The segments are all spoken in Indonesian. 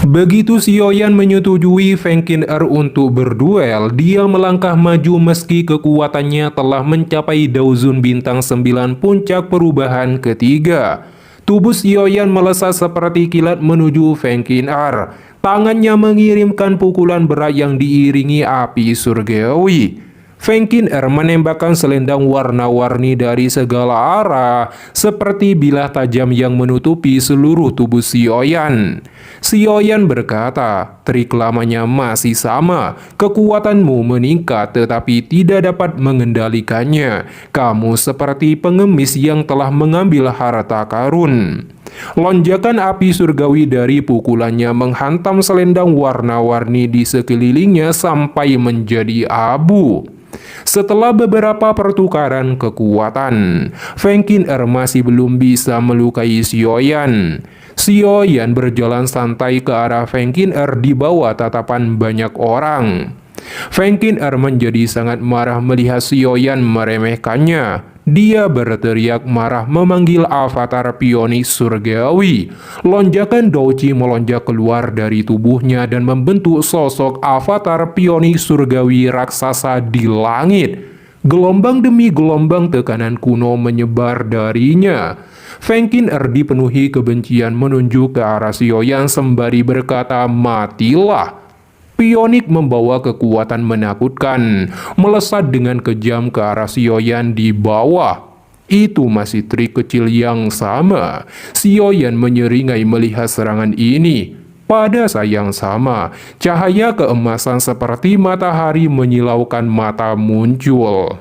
Begitu Xiaoyan menyetujui Feng Qin'er untuk berduel, dia melangkah maju meski kekuatannya telah mencapai Daozun bintang 9 puncak perubahan ketiga. Tubuh Xiaoyan melesat seperti kilat menuju Feng Qin'er. Tangannya mengirimkan pukulan berat yang diiringi api surgawi. Feng Qin'er menembakkan selendang warna-warni dari segala arah, seperti bilah tajam yang menutupi seluruh tubuh Xiaoyan. Xiaoyan berkata, trik lamanya masih sama, kekuatanmu meningkat tetapi tidak dapat mengendalikannya. Kamu seperti pengemis yang telah mengambil harta karun. Lonjakan api surgawi dari pukulannya menghantam selendang warna-warni di sekelilingnya sampai menjadi abu. Setelah beberapa pertukaran kekuatan, Feng Qin'er masih belum bisa melukai Xiaoyan. Xiaoyan berjalan santai ke arah Feng Qin'er di bawah tatapan banyak orang. Feng Qin'er menjadi sangat marah melihat Xiaoyan meremehkannya. Dia berteriak marah memanggil avatar pionik surgawi. Lonjakan Douji melonjak keluar dari tubuhnya dan membentuk sosok avatar pionik surgawi raksasa di langit. Gelombang demi gelombang tekanan kuno menyebar darinya. Feng Qin'er dipenuhi kebencian menunjuk ke arah Xiaoyan sembari berkata, "Matilah." Pionik membawa kekuatan menakutkan, melesat dengan kejam ke arah Xiaoyan di bawah. Itu masih trik kecil yang sama. Xiaoyan menyeringai melihat serangan ini. Pada saat yang sama, cahaya keemasan seperti matahari menyilaukan mata muncul.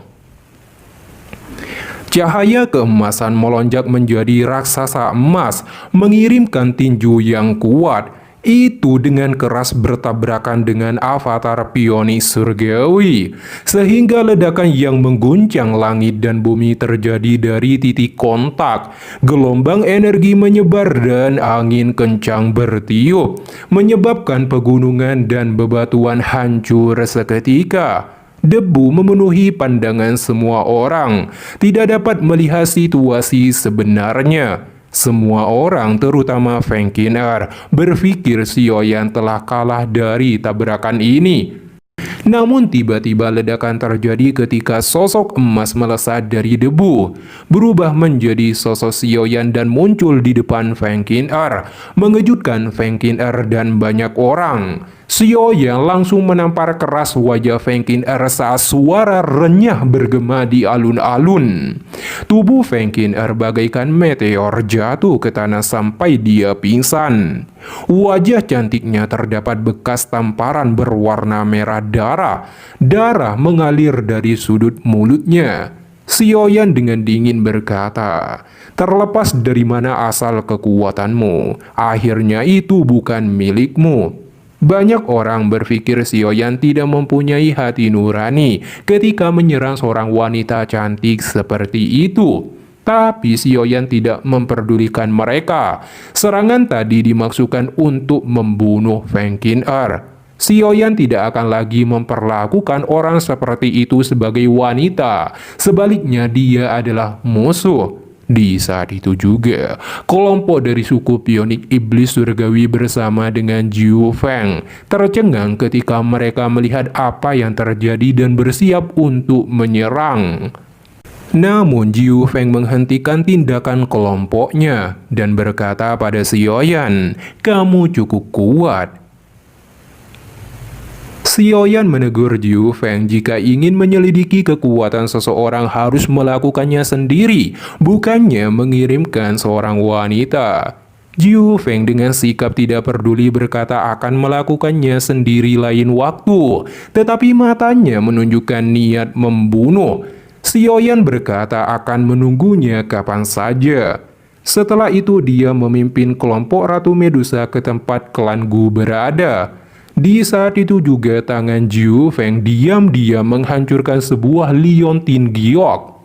Cahaya keemasan melonjak menjadi raksasa emas, mengirimkan tinju yang kuat. Itu dengan keras bertabrakan dengan avatar pionik surgawi, sehingga ledakan yang mengguncang langit dan bumi terjadi dari titik kontak. Gelombang energi menyebar dan angin kencang bertiup, menyebabkan pegunungan dan bebatuan hancur seketika. Debu memenuhi pandangan semua orang, tidak dapat melihat situasi sebenarnya. Semua orang, terutama Feng Qin'er, berpikir Xiaoyan telah kalah dari tabrakan ini. Namun tiba-tiba ledakan terjadi ketika sosok emas melesat dari debu, berubah menjadi sosok Xiaoyan dan muncul di depan Feng Qin'er, mengejutkan Feng Qin'er dan banyak orang. Xiaoyan langsung menampar keras wajah Feng Qin'er saat suara renyah bergema di alun-alun. Tubuh Feng Qin'er bagaikan meteor jatuh ke tanah sampai dia pingsan. Wajah cantiknya terdapat bekas tamparan berwarna merah darah. Darah mengalir dari sudut mulutnya. Xiaoyan dengan dingin berkata, "Terlepas dari mana asal kekuatanmu, akhirnya itu bukan milikmu." Banyak orang berpikir Xiaoyan tidak mempunyai hati nurani ketika menyerang seorang wanita cantik seperti itu. Tapi Xiaoyan tidak memperdulikan mereka. Serangan tadi dimaksudkan untuk membunuh Feng Qin'er. Xiaoyan tidak akan lagi memperlakukan orang seperti itu sebagai wanita. Sebaliknya, dia adalah musuh. Di saat itu juga, kelompok dari suku pionik iblis surgawi bersama dengan Jiu Feng tercengang ketika mereka melihat apa yang terjadi dan bersiap untuk menyerang. Namun Jiu Feng menghentikan tindakan kelompoknya dan berkata pada Xiaoyan, "Kamu cukup kuat." Xiaoyan menegur Jiu Feng jika ingin menyelidiki kekuatan seseorang harus melakukannya sendiri, bukannya mengirimkan seorang wanita. Jiu Feng dengan sikap tidak peduli berkata akan melakukannya sendiri lain waktu, tetapi matanya menunjukkan niat membunuh. Xiaoyan berkata akan menunggunya kapan saja. Setelah itu dia memimpin kelompok Ratu Medusa ke tempat klan Gu berada. Di saat itu juga tangan Jiu Feng diam-diam menghancurkan sebuah liontin giok.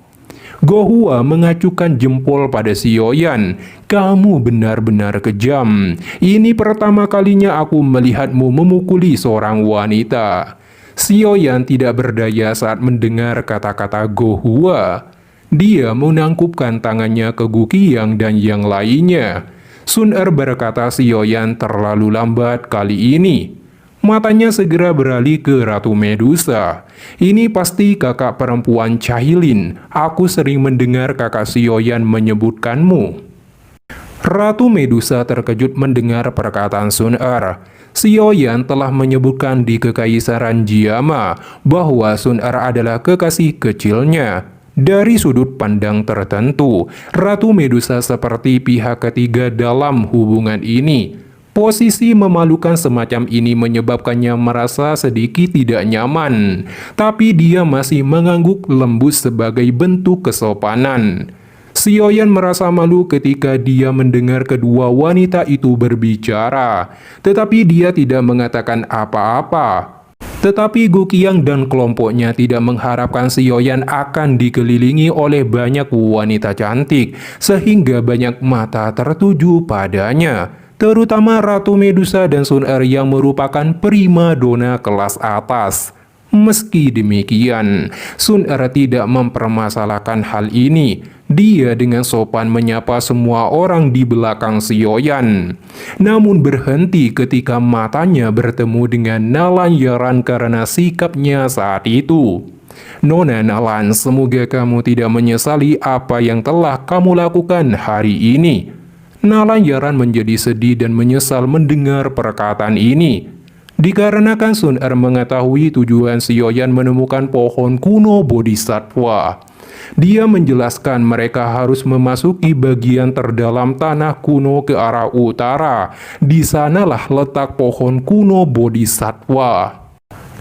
Gohua mengacukan jempol pada Xiaoyan. "Kamu benar-benar kejam. Ini pertama kalinya aku melihatmu memukuli seorang wanita." Xiaoyan tidak berdaya saat mendengar kata-kata Gohua. Dia menangkupkan tangannya ke Gu Qiang dan yang lainnya. Sun Er berkata Sioyan terlalu lambat kali ini. Matanya segera beralih ke Ratu Medusa. Ini pasti kakak perempuan Cailin. Aku sering mendengar kakak Sioyan menyebutkanmu. Ratu Medusa terkejut mendengar perkataan Sun Er. Sioyan telah menyebutkan di Kekaisaran Jiama bahwa Sun Er adalah kekasih kecilnya. Dari sudut pandang tertentu, Ratu Medusa seperti pihak ketiga dalam hubungan ini. Posisi memalukan semacam ini menyebabkannya merasa sedikit tidak nyaman, tapi dia masih mengangguk lembut sebagai bentuk kesopanan. Sioyan merasa malu ketika dia mendengar kedua wanita itu berbicara, tetapi dia tidak mengatakan apa-apa. Tetapi Guqiang dan kelompoknya tidak mengharapkan Sioyan akan dikelilingi oleh banyak wanita cantik, sehingga banyak mata tertuju padanya. Terutama Ratu Medusa dan Sun Er yang merupakan primadona kelas atas. Meski demikian, Sun Er tidak mempermasalahkan hal ini. Dia dengan sopan menyapa semua orang di belakang Sioyan. Namun berhenti ketika matanya bertemu dengan Nalan Yaran karena sikapnya saat itu. Nona Nalan, semoga kamu tidak menyesali apa yang telah kamu lakukan hari ini. Nalan Yaran menjadi sedih dan menyesal mendengar perkataan ini. Dikarenakan Sun Er mengetahui tujuan Sioyan menemukan pohon kuno Bodhisattva. Dia menjelaskan mereka harus memasuki bagian terdalam tanah kuno ke arah utara. Di sanalah letak pohon kuno Bodhisattva.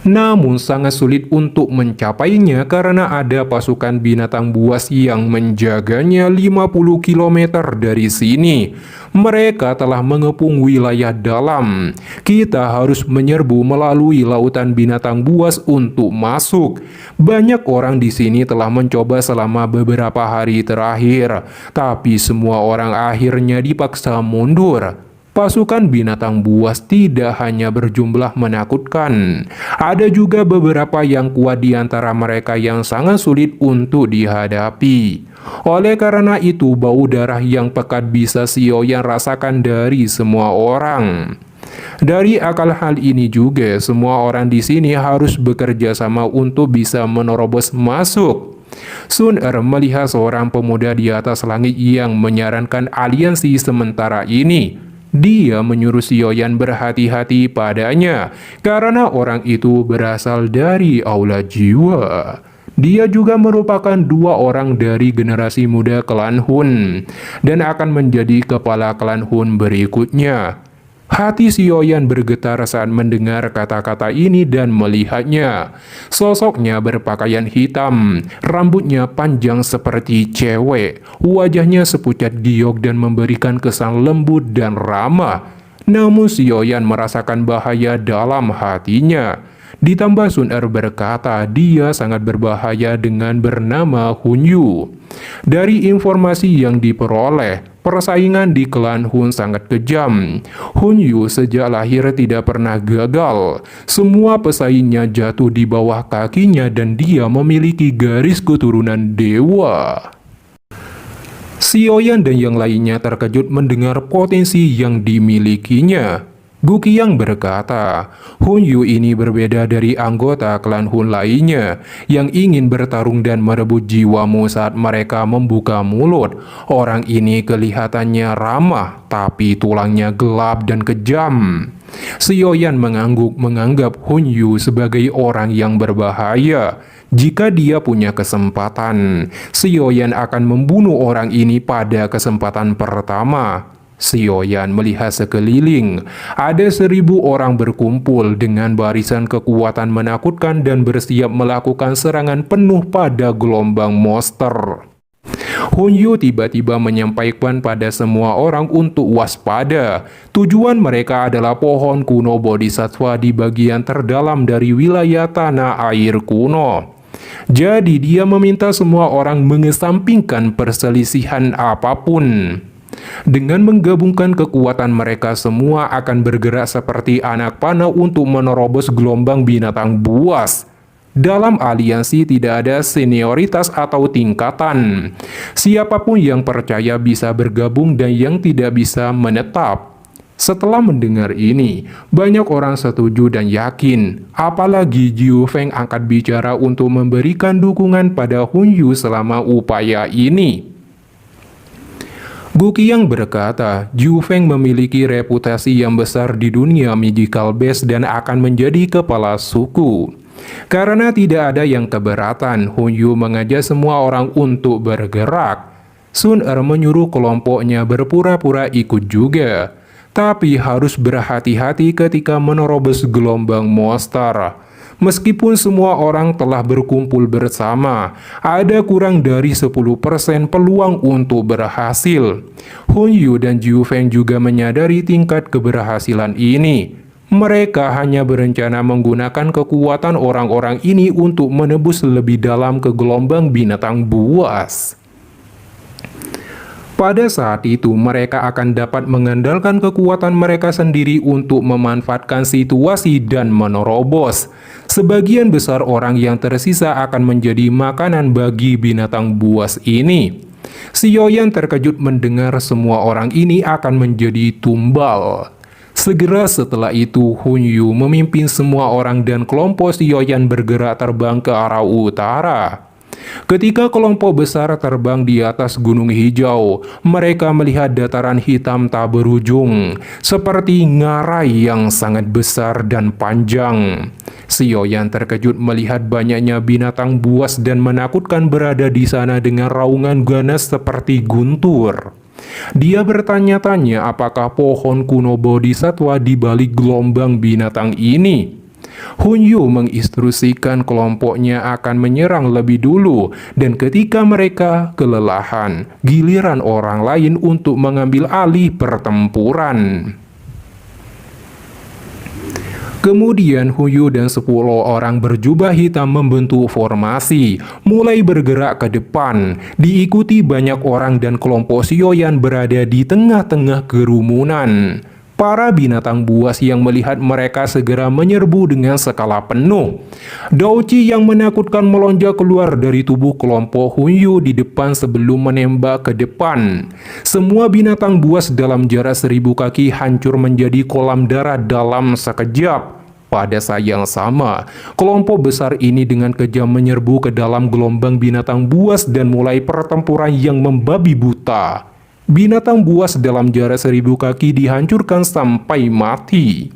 Namun sangat sulit untuk mencapainya karena ada pasukan binatang buas yang menjaganya 50 km dari sini. Mereka telah mengepung wilayah dalam. Kita harus menyerbu melalui lautan binatang buas untuk masuk. Banyak orang di sini telah mencoba selama beberapa hari terakhir, tapi semua orang akhirnya dipaksa mundur. Pasukan binatang buas tidak hanya berjumlah menakutkan, ada juga beberapa yang kuat di antara mereka yang sangat sulit untuk dihadapi. Oleh karena itu, bau darah yang pekat bisa Sioyan rasakan dari semua orang. Dari akal hal ini juga, semua orang di sini harus bekerja sama untuk bisa menerobos masuk. Sun Er melihat seorang pemuda di atas langit yang menyarankan aliansi sementara ini. Dia menyuruh Sioyan berhati-hati padanya, karena orang itu berasal dari Aula Jiwa. Dia juga merupakan dua orang dari generasi muda klan Hun, dan akan menjadi kepala klan Hun berikutnya. Hati Sioyan bergetar saat mendengar kata-kata ini dan melihatnya. Sosoknya berpakaian hitam, rambutnya panjang seperti cewek, wajahnya sepucat giok dan memberikan kesan lembut dan ramah. Namun Sioyan merasakan bahaya dalam hatinya. Ditambah Sun Er berkata dia sangat berbahaya dengan bernama Hun Yu. Dari informasi yang diperoleh, persaingan di klan Hun sangat kejam. Hun Yu sejak lahir tidak pernah gagal. Semua pesaingnya jatuh di bawah kakinya dan dia memiliki garis keturunan dewa. Sioyan dan yang lainnya terkejut mendengar potensi yang dimilikinya. Guqiang berkata, Hun Yu ini berbeda dari anggota klan Hun lainnya yang ingin bertarung dan merebut jiwamu saat mereka membuka mulut. Orang ini kelihatannya ramah, tapi tulangnya gelap dan kejam. Sioyan menganggap Hun Yu sebagai orang yang berbahaya. Jika dia punya kesempatan, Sioyan akan membunuh orang ini pada kesempatan pertama. Sioyan melihat sekeliling. Ada 1000 orang berkumpul dengan barisan kekuatan menakutkan dan bersiap melakukan serangan penuh pada gelombang monster. Hun Yu tiba-tiba menyampaikan pada semua orang untuk waspada. Tujuan mereka adalah pohon kuno Bodhisattva di bagian terdalam dari wilayah tanah air kuno. Jadi dia meminta semua orang mengesampingkan perselisihan apapun. Dengan menggabungkan kekuatan mereka semua akan bergerak seperti anak panah untuk menerobos gelombang binatang buas. Dalam aliansi tidak ada senioritas atau tingkatan. Siapapun yang percaya bisa bergabung dan yang tidak bisa menetap. Setelah mendengar ini, banyak orang setuju dan yakin, apalagi Jiu Feng angkat bicara untuk memberikan dukungan pada Hun Yu selama upaya ini. Gu Qiang berkata, Jiu Feng memiliki reputasi yang besar di dunia magical base dan akan menjadi kepala suku. Karena tidak ada yang keberatan, Hun Yu mengajak semua orang untuk bergerak. Sun Er menyuruh kelompoknya berpura-pura ikut juga. Tapi harus berhati-hati ketika menerobos gelombang monster. Meskipun semua orang telah berkumpul bersama, ada kurang dari 10% peluang untuk berhasil. Hun Yu dan Jiu Feng juga menyadari tingkat keberhasilan ini. Mereka hanya berencana menggunakan kekuatan orang-orang ini untuk menembus lebih dalam ke gelombang binatang buas. Pada saat itu, mereka akan dapat mengandalkan kekuatan mereka sendiri untuk memanfaatkan situasi dan menerobos. Sebagian besar orang yang tersisa akan menjadi makanan bagi binatang buas ini. Xiaoyan terkejut mendengar semua orang ini akan menjadi tumbal. Segera setelah itu, Hun Yu memimpin semua orang dan kelompok Xiaoyan bergerak terbang ke arah utara. Ketika kelompok besar terbang di atas gunung hijau, mereka melihat dataran hitam tak berujung, seperti ngarai yang sangat besar dan panjang. Xiaoyan terkejut melihat banyaknya binatang buas dan menakutkan berada di sana dengan raungan ganas seperti guntur. Dia bertanya-tanya apakah pohon kuno bodhisatwa di balik gelombang binatang ini. Hun Yu menginstruksikan kelompoknya akan menyerang lebih dulu, dan ketika mereka kelelahan, giliran orang lain untuk mengambil alih pertempuran. Kemudian Hun Yu dan 10 orang berjubah hitam membentuk formasi, mulai bergerak ke depan, diikuti banyak orang dan kelompok Xiaoyan berada di tengah-tengah kerumunan. Para binatang buas yang melihat mereka segera menyerbu dengan skala penuh. Dao Qi yang menakutkan melonjak keluar dari tubuh kelompok Hun Yu di depan sebelum menembak ke depan. Semua binatang buas dalam jarak 1000 kaki hancur menjadi kolam darah dalam sekejap. Pada saat yang sama, kelompok besar ini dengan kejam menyerbu ke dalam gelombang binatang buas dan mulai pertempuran yang membabi buta. Binatang buas dalam jarak 1000 kaki dihancurkan sampai mati.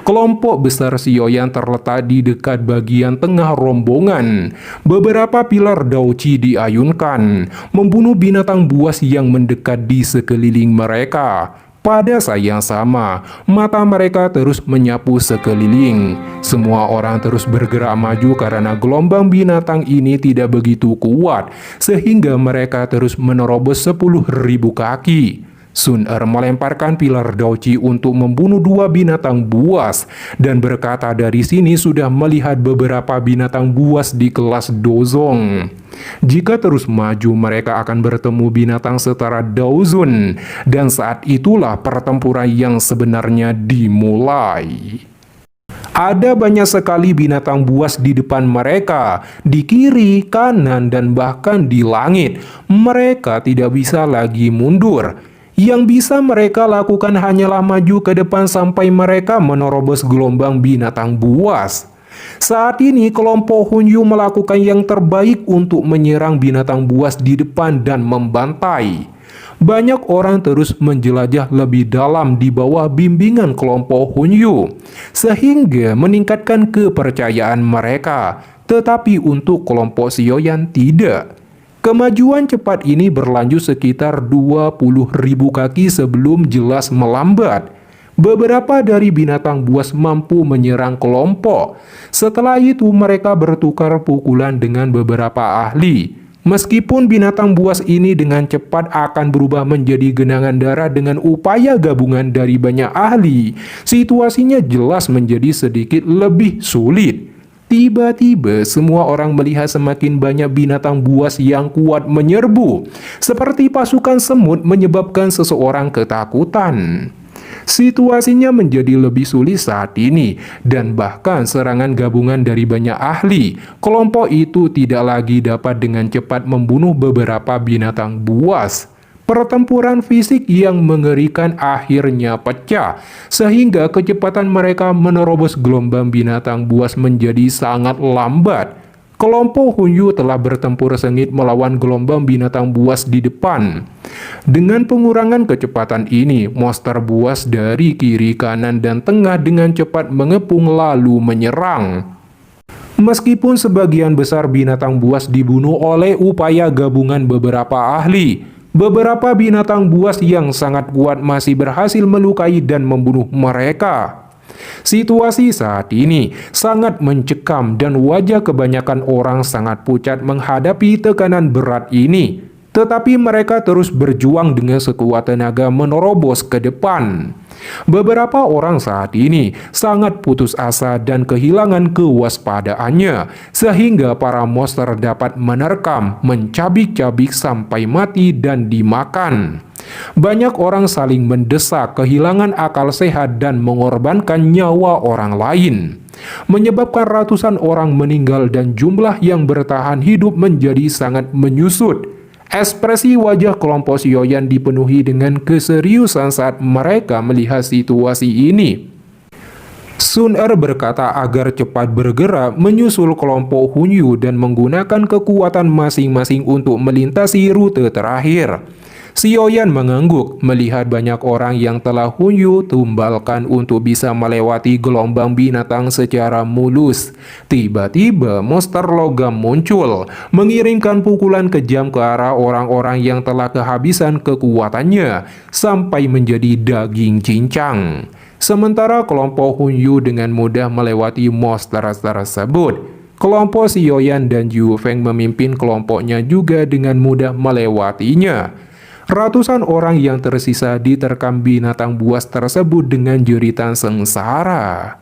Kelompok besar Xiaoyan terletak di dekat bagian tengah rombongan. Beberapa pilar Dao Qi diayunkan, membunuh binatang buas yang mendekat di sekeliling mereka. Pada saat yang sama, mata mereka terus menyapu sekeliling. Semua orang terus bergerak maju karena gelombang binatang ini tidak begitu kuat, sehingga mereka terus menerobos 10.000 kaki. Sun Er melemparkan pilar Dao Qi untuk membunuh 2 binatang buas, dan berkata dari sini sudah melihat beberapa binatang buas di kelas Dozong. Jika terus maju, mereka akan bertemu binatang setara Daozun, dan saat itulah pertempuran yang sebenarnya dimulai. Ada banyak sekali binatang buas di depan mereka, di kiri, kanan, dan bahkan di langit. Mereka tidak bisa lagi mundur. Yang bisa mereka lakukan hanyalah maju ke depan sampai mereka menerobos gelombang binatang buas. Saat ini kelompok Hun Yu melakukan yang terbaik untuk menyerang binatang buas di depan dan membantai. Banyak orang terus menjelajah lebih dalam di bawah bimbingan kelompok Hun Yu, sehingga meningkatkan kepercayaan mereka. Tetapi untuk kelompok Xiaoyan tidak. Kemajuan cepat ini berlanjut sekitar 20.000 kaki sebelum jelas melambat. Beberapa dari binatang buas mampu menyerang kelompok. Setelah itu mereka bertukar pukulan dengan beberapa ahli. Meskipun binatang buas ini dengan cepat akan berubah menjadi genangan darah dengan upaya gabungan dari banyak ahli, situasinya jelas menjadi sedikit lebih sulit. Tiba-tiba semua orang melihat semakin banyak binatang buas yang kuat menyerbu, seperti pasukan semut menyebabkan seseorang ketakutan. Situasinya menjadi lebih sulit saat ini, dan bahkan serangan gabungan dari banyak ahli, kelompok itu tidak lagi dapat dengan cepat membunuh beberapa binatang buas. Pertempuran fisik yang mengerikan akhirnya pecah, sehingga kecepatan mereka menerobos gelombang binatang buas menjadi sangat lambat. Kelompok Hunyu telah bertempur sengit melawan gelombang binatang buas di depan. Dengan pengurangan kecepatan ini, monster buas dari kiri, kanan, dan tengah dengan cepat mengepung lalu menyerang. Meskipun sebagian besar binatang buas dibunuh oleh upaya gabungan beberapa ahli, beberapa binatang buas yang sangat kuat masih berhasil melukai dan membunuh mereka. Situasi saat ini sangat mencekam dan wajah kebanyakan orang sangat pucat menghadapi tekanan berat ini. Tetapi mereka terus berjuang dengan sekuat tenaga menerobos ke depan. Beberapa orang saat ini sangat putus asa dan kehilangan kewaspadaannya, sehingga para monster dapat menerkam, mencabik-cabik sampai mati dan dimakan. Banyak orang saling mendesak, kehilangan akal sehat dan mengorbankan nyawa orang lain, menyebabkan ratusan orang meninggal dan jumlah yang bertahan hidup menjadi sangat menyusut. Ekspresi wajah kelompok Sioyan dipenuhi dengan keseriusan saat mereka melihat situasi ini. Sun Er berkata agar cepat bergerak menyusul kelompok Hunyu dan menggunakan kekuatan masing-masing untuk melintasi rute terakhir. Sioyan mengangguk melihat banyak orang yang telah Hunyu tumbalkan untuk bisa melewati gelombang binatang secara mulus. Tiba-tiba monster logam muncul, mengirimkan pukulan kejam ke arah orang-orang yang telah kehabisan kekuatannya, sampai menjadi daging cincang. Sementara kelompok Hunyu dengan mudah melewati monster tersebut. Kelompok Sioyan dan Yu Feng memimpin kelompoknya juga dengan mudah melewatinya. Ratusan orang yang tersisa diterkam binatang buas tersebut dengan jeritan sengsara.